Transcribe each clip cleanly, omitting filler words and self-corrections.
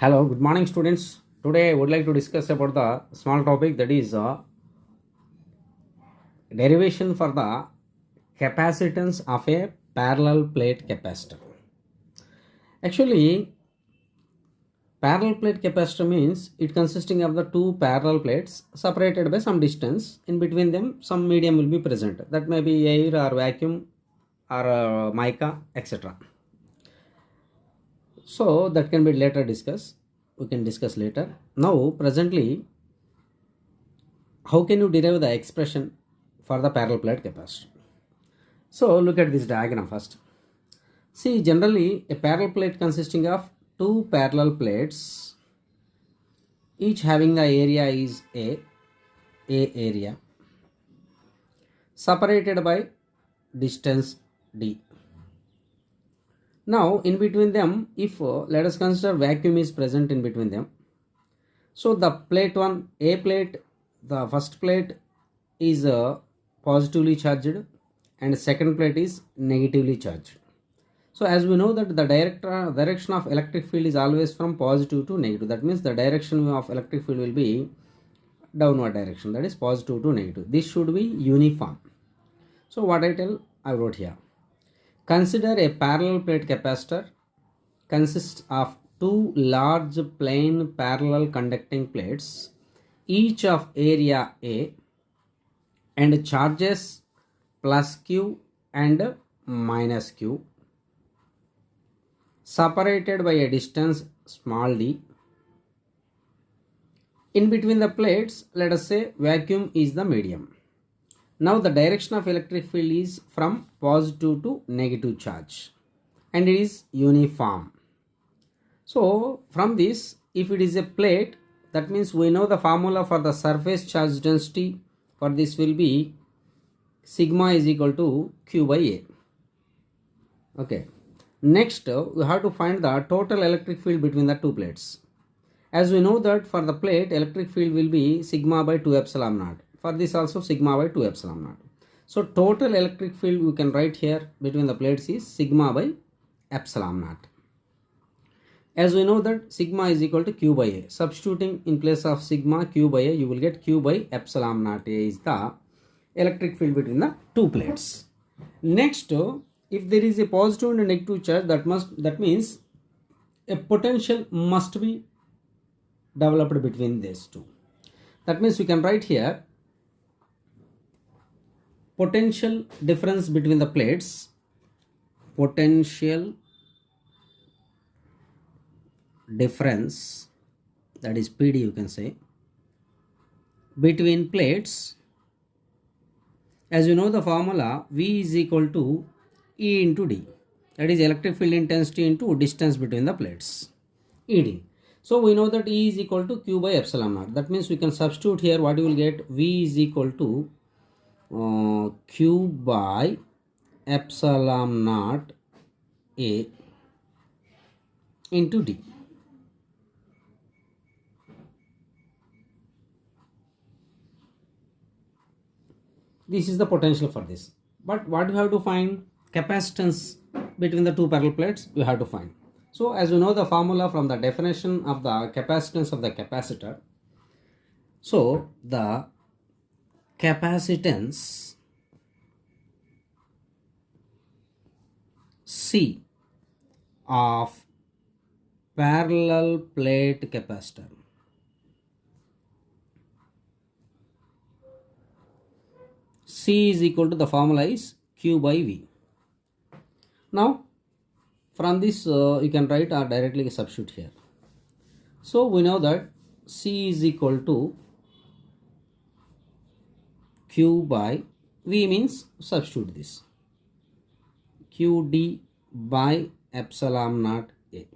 Hello, good morning, students. Today I would like to discuss about the small topic that is derivation for the capacitance of a parallel plate capacitor. Actually, parallel plate capacitor means it consisting of the two parallel plates separated by some distance. In between them, some medium will be present. That may be air or vacuum or mica, etc. So that can be later discussed. We can discuss later. Now, presently, how can you derive the expression for the parallel plate capacitor? So look at this diagram first. See, generally a parallel plate consisting of two parallel plates, each having the area is A area, separated by distance D. Now in between them, if let us consider vacuum is present in between them, so the plate 1, A plate, the first plate is positively charged and second plate is negatively charged. So as we know that the direction of electric field is always from positive to negative. That means the direction of electric field will be downward direction, that is positive to negative. This should be uniform. So what I wrote here. Consider a parallel plate capacitor consists of two large plain parallel conducting plates, each of area A and charges plus Q and minus Q, separated by a distance small d. In between the plates, let us say vacuum is the medium. Now the direction of electric field is from positive to negative charge and it is uniform. So from this, if it is a plate, that means we know the formula for the surface charge density for this will be sigma is equal to Q by A. Okay. Next, we have to find the total electric field between the two plates. As we know that for the plate, electric field will be sigma by 2 epsilon naught. For this also sigma by 2 epsilon naught. So total electric field we can write here between the plates is sigma by epsilon naught. As we know that sigma is equal to Q by A. Substituting in place of sigma Q by A, you will get Q by epsilon naught A is the electric field between the two plates. Next, if there is a positive and a negative charge, that means a potential must be developed between these two. That means we can write here potential difference between the plates, potential difference, that is PD you can say, between plates. As you know the formula, V is equal to E into D, that is electric field intensity into distance between the plates, ED. So we know that E is equal to Q by epsilon naught. That means we can substitute here. What you will get, V is equal to Q by epsilon naught A into D. This is the potential for this. But what you have to find? Capacitance between the two parallel plates you have to find. So as you know the formula from the definition of the capacitance of the capacitor. So the capacitance C of parallel plate capacitor C is equal to, the formula is Q by V. Now from this you can write or directly substitute here. So we know that C is equal to Q by V means substitute this QD by epsilon naught A.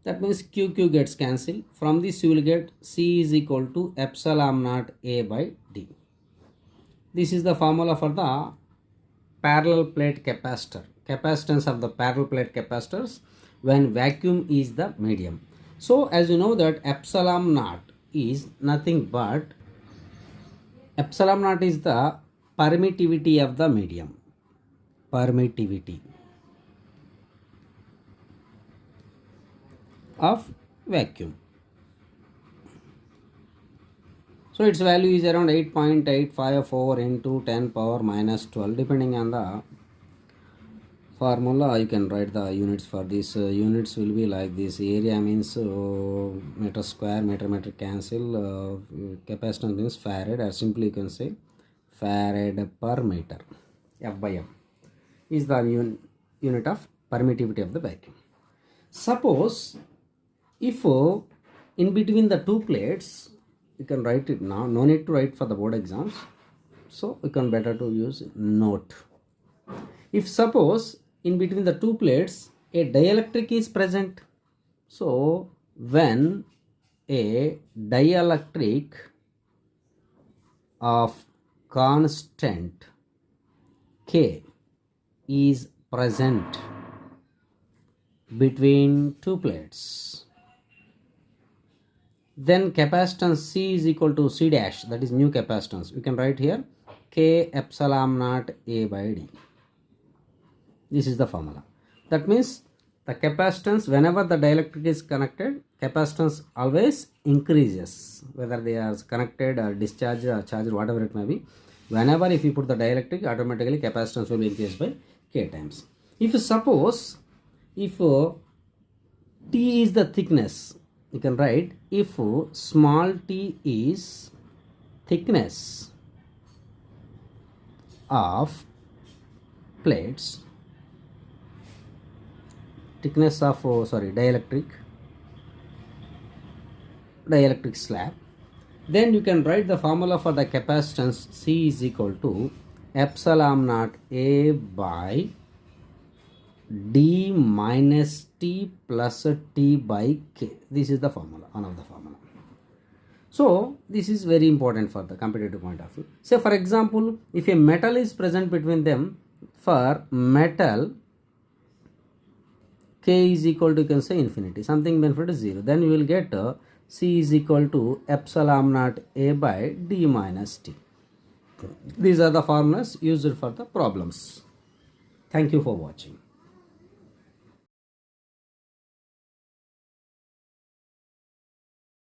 That means QQ gets cancelled. From this you will get C is equal to epsilon naught A by D. This is the formula for the parallel plate capacitor, capacitance of the parallel plate capacitors when vacuum is the medium. So as you know that epsilon naught is nothing but, epsilon naught is the permittivity of the medium, permittivity. of vacuum. So its value is around 8.854 into 10 power minus 12. Depending on the formula, you can write the units for this. Units will be like this. Area means meter square, meter cancel. Capacitance means farad, or simply you can say farad per meter. F by M is the unit of permittivity of the vacuum. Suppose if in between the two plates, you can write it now, no need to write for the board exams, so you can better to use note. If suppose in between the two plates a dielectric is present, so when a dielectric of constant K is present between two plates, then capacitance C is equal to C dash, that is new capacitance. We can write here K epsilon naught A by D. This is the formula. That means the capacitance, whenever the dielectric is connected, capacitance always increases, whether they are connected or discharged or charged, whatever it may be. Whenever if you put the dielectric, automatically capacitance will be increased by K times. If suppose if T is the thickness, you can write if small t is thickness of plates, thickness of dielectric slab, then you can write the formula for the capacitance C is equal to epsilon naught A by D minus T plus T by K. This is the formula, one of the formula. So this is very important for the competitive point of view. Say for example, if a metal is present between them, for metal K is equal to, you can say, infinity, something benefit is 0, then you will get C is equal to epsilon naught A by D minus T. These are the formulas used for the problems. Thank you for watching.